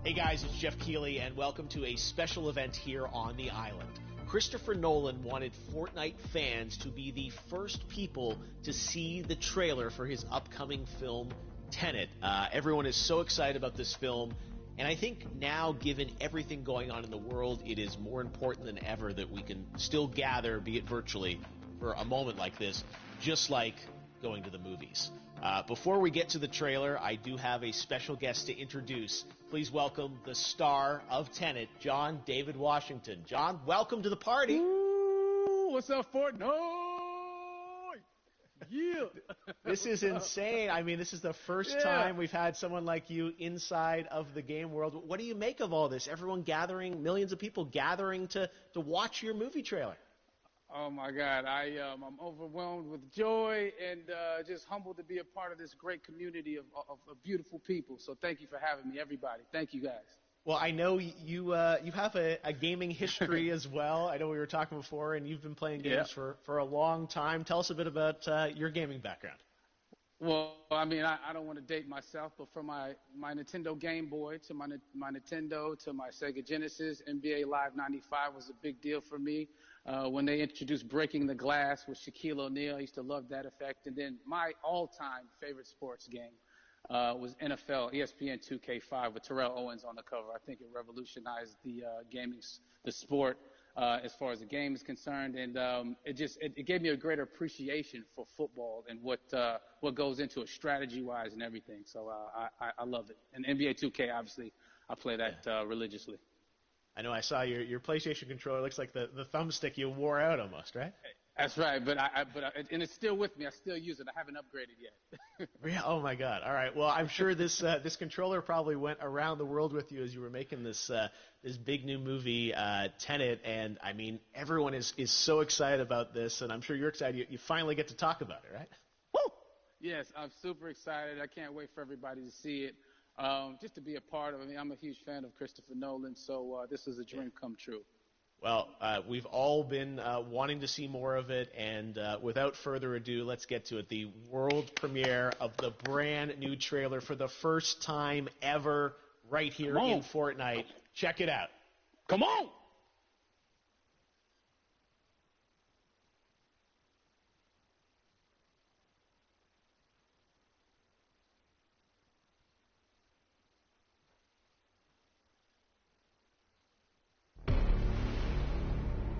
Hey guys, it's Jeff Keighley, and welcome to a special event here on the island. Christopher Nolan wanted Fortnite fans to be the first people to see the trailer for his upcoming film, Tenet. Everyone is so excited about this film, and I think now, given everything going on in the world, it is more important than ever that we can still gather, be it virtually, for a moment like this, just like going to the movies. Before we get to the trailer, I do have a special guest to introduce. Please welcome the star of Tenet, John David Washington. John, welcome to the party. Ooh, what's up, Fortnite? Yeah. This is insane. I mean, this is the first time we've had someone like you inside of the game world. What do you make of all this? Everyone gathering, millions of people gathering to watch your movie trailer. Oh my God, I'm overwhelmed with joy and just humbled to be a part of this great community of beautiful people. So thank you for having me, everybody. Thank you, guys. Well, I know you have a gaming history as well. I know we were talking before, and you've been playing games for a long time. Tell us a bit about your gaming background. Well, I mean, I don't want to date myself, but from my Nintendo Game Boy to my Nintendo to my Sega Genesis, NBA Live 95 was a big deal for me. When they introduced Breaking the Glass with Shaquille O'Neal, I used to love that effect. And then my all-time favorite sports game was NFL ESPN 2K5 with Terrell Owens on the cover. I think it revolutionized the the sport as far as the game is concerned, and it gave me a greater appreciation for football and what goes into it strategy-wise and everything. So I love it. And NBA 2K, obviously, I play that religiously. I know I saw your PlayStation controller. Looks like the thumbstick you wore out almost, right? That's right, and it's still with me. I still use it. I haven't upgraded yet. Yeah, oh my God! All right. Well, I'm sure this controller probably went around the world with you as you were making this big new movie, Tenet. And I mean, everyone is so excited about this, and I'm sure you're excited. You finally get to talk about it, right? Woo! Yes, I'm super excited. I can't wait for everybody to see it. Just to be a part of it. I mean, I'm a huge fan of Christopher Nolan, so this is a dream come true. Well, we've all been wanting to see more of it, and without further ado, let's get to it. The world premiere of the brand new trailer for the first time ever right here in Fortnite. Check it out. Come on!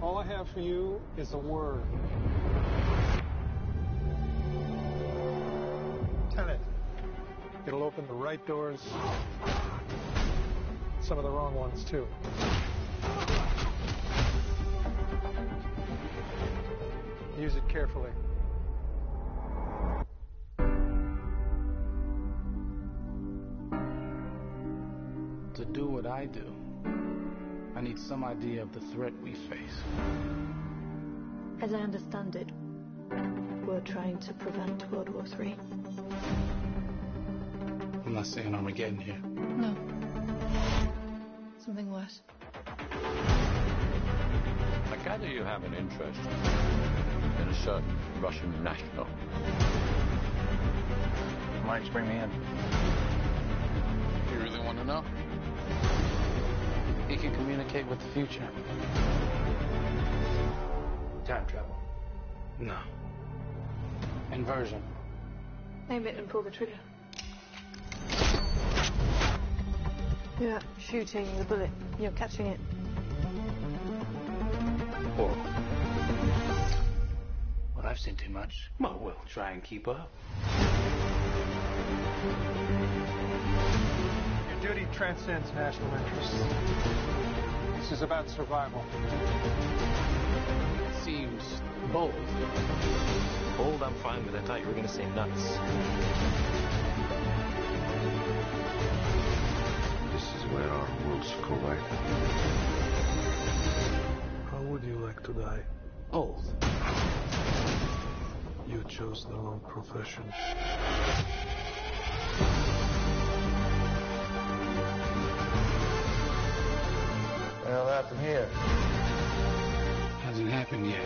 All I have for you is a word. Tenet. It'll open the right doors, some of the wrong ones too. Use it carefully. To do what I do, I need some idea of the threat we face. As I understand it, we're trying to prevent World War III. I'm not saying Armageddon here. No. Something worse. I gather you have an interest in a certain Russian national. Why don't you bring me in? You really want to know? He can communicate with the future. Time travel. No. Inversion. Aim it and pull the trigger. You're not shooting the bullet, you're catching it. Horrible. Well, I've seen too much. Well, we'll try and keep up. Your duty transcends national interests. This is about survival. It seems bold. Bold, I'm fine with. I thought you were going to say nuts. This is where our worlds collide. How would you like to die? Old. You chose the wrong profession. Well, that's here. Hasn't happened yet.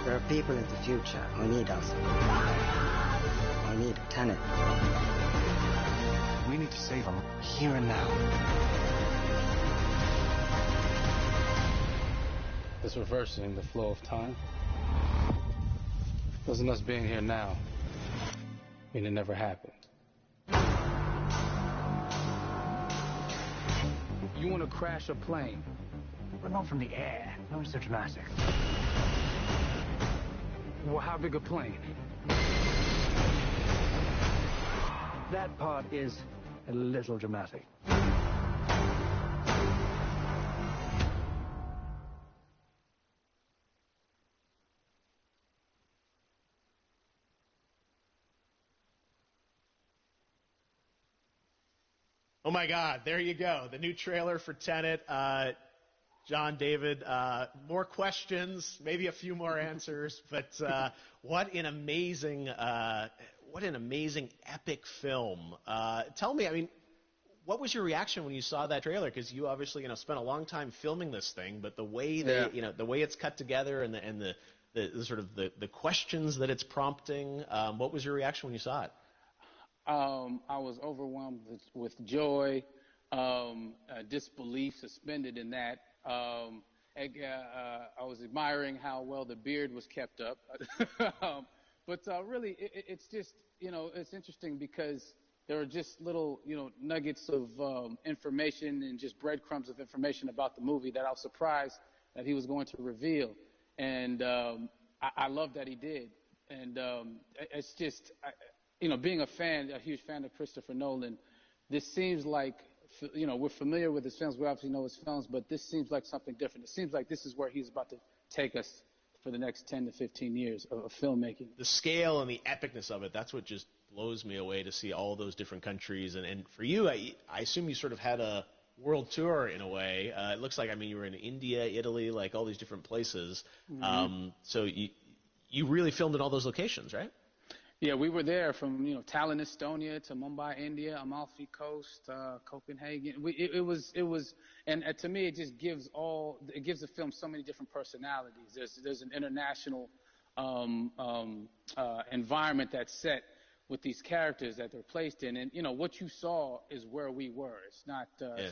There are people in the future who need us. Who need Tenet. We need to save him here and now. It's reversing the flow of time. Doesn't us being here now mean it never happened? You want to crash a plane? But not from the air. No, it's so dramatic. Well, how big a plane? That part is a little dramatic. Oh my God, there you go. The new trailer for Tenet. John, David, more questions, maybe a few more answers, but what an amazing epic film. Tell me, I mean, what was your reaction when you saw that trailer? Because you obviously, spent a long time filming this thing, but the way the way it's cut together and the sort of the questions that it's prompting, what was your reaction when you saw it? I was overwhelmed with joy, disbelief, suspended in that. I was admiring how well the beard was kept up. But really, it's just, it's interesting because there are just little, nuggets of information and just breadcrumbs of information about the movie that I was surprised that he was going to reveal. And I love that he did. And it's just... being a huge fan of Christopher Nolan, this seems like, we're familiar with his films. We obviously know his films, but this seems like something different. It seems like this is where he's about to take us for the next 10 to 15 years of filmmaking. The scale and the epicness of it, that's what just blows me away to see all those different countries. And for you, I assume you sort of had a world tour in a way. It looks like, you were in India, Italy, like all these different places. Mm-hmm. So you really filmed in all those locations, right? Yeah, we were there from Tallinn, Estonia, to Mumbai, India, Amalfi Coast, Copenhagen. It was, and to me, it just gives the film so many different personalities. There's an international environment that's set with these characters that they're placed in, and what you saw is where we were. It's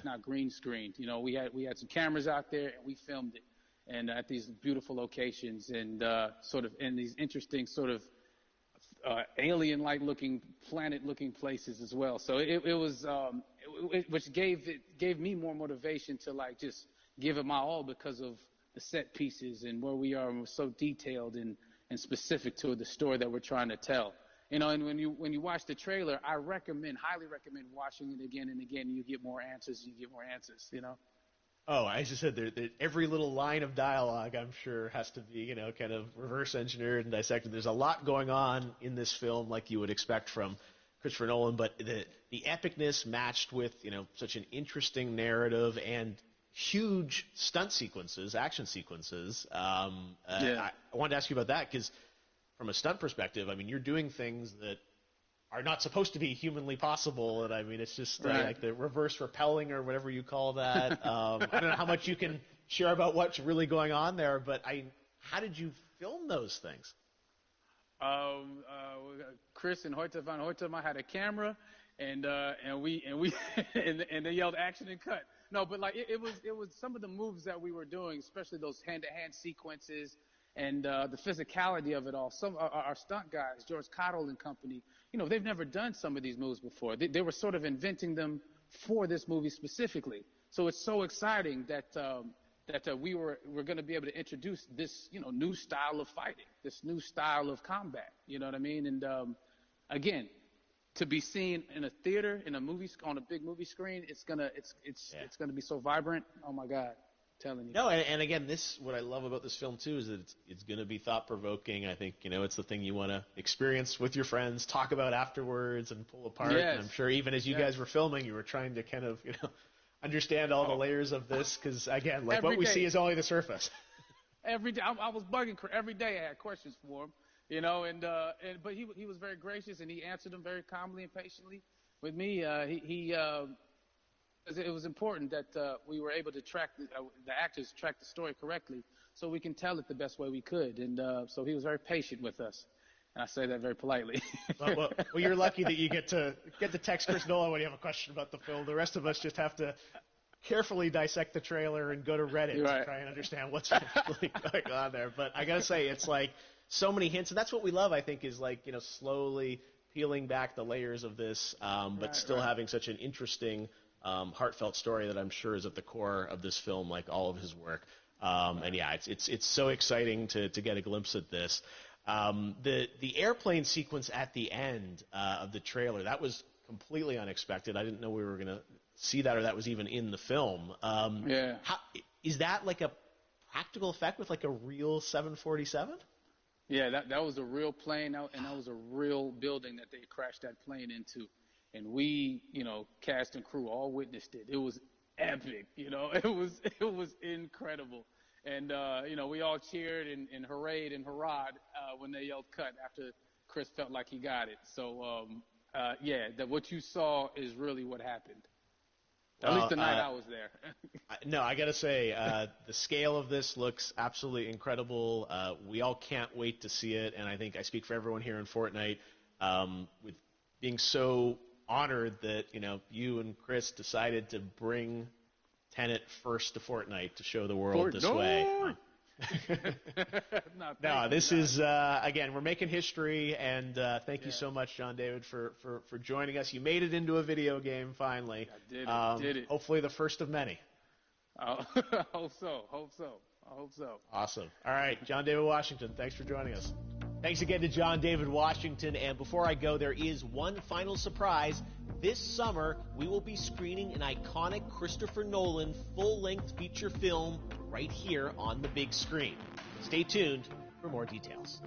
not green screened. We had some cameras out there and we filmed it, and at these beautiful locations and sort of in these interesting sort of alien-like looking, planet-looking places as well. So it was, which gave me more motivation to just give it my all because of the set pieces and where we are, and we're so detailed and specific to the story that we're trying to tell. And when you watch the trailer, I highly recommend watching it again and again. You get more answers. Oh, as you said, every little line of dialogue, I'm sure, has to be, kind of reverse engineered and dissected. There's a lot going on in this film, like you would expect from Christopher Nolan, but the epicness matched with, such an interesting narrative and huge stunt sequences, action sequences. I wanted to ask you about that because from a stunt perspective, you're doing things that are not supposed to be humanly possible, and it's just like the reverse rappelling or whatever you call that. I don't know how much you can share about what's really going on there, but how did you film those things? Chris and Hoyte van Hoytema had a camera, and they yelled action and cut. No, but it was some of the moves that we were doing, especially those hand-to-hand sequences. And the physicality of it all. Some our stunt guys, George Cottle and company, they've never done some of these moves before. They were sort of inventing them for this movie specifically. So it's so exciting that we're going to be able to introduce this new style of fighting, this new style of combat. You know what I mean? And again, to be seen in a theater, in a movie, on a big movie screen, it's gonna be so vibrant. Oh my God. Telling you. No, and again, what I love about this film too is that it's going to be thought-provoking. I think it's the thing you want to experience with your friends, talk about afterwards, and pull apart. Yes. And I'm sure even as you guys were filming, you were trying to kind of understand all the layers of this because again, what we see is only the surface. Every day, I was bugging every day. I had questions for him, but he was very gracious and he answered them very calmly and patiently with me. It was important that we were able to track the actors the story correctly, so we can tell it the best way we could. And so he was very patient with us, And I say that very politely. Well, you're lucky that you get to text Chris Nolan when you have a question about the film. The rest of us just have to carefully dissect the trailer and go to Reddit to try and understand what's really going on there. But I gotta say, it's like so many hints, and that's what we love. I think is like slowly peeling back the layers of this, but still having such an interesting, heartfelt story that I'm sure is at the core of this film, like all of his work. And yeah, it's so exciting to get a glimpse at this. The airplane sequence at the end of the trailer, that was completely unexpected. I didn't know we were going to see that, or that was even in the film. Is that like a practical effect with like a real 747? Yeah, that was a real plane, and that was a real building that they crashed that plane into. And we, cast and crew all witnessed it. It was epic, it was incredible. And, we all cheered and hurrayed and hurrahed when they yelled cut after Chris felt like he got it. So, that what you saw is really what happened. At least the night I was there. No, I got to say, the scale of this looks absolutely incredible. We all can't wait to see it, and I think I speak for everyone here in Fortnite with being so honored that, you and Chris decided to bring Tenet first to Fortnite to show the world this way. No, this is, again, we're making history, and thank you so much, John David, for joining us. You made it into a video game, finally. I did it. Hopefully the first of many. I hope so. Awesome. All right, John David Washington, thanks for joining us. Thanks again to John David Washington, and before I go, there is one final surprise. This summer, we will be screening an iconic Christopher Nolan full-length feature film right here on the big screen. Stay tuned for more details.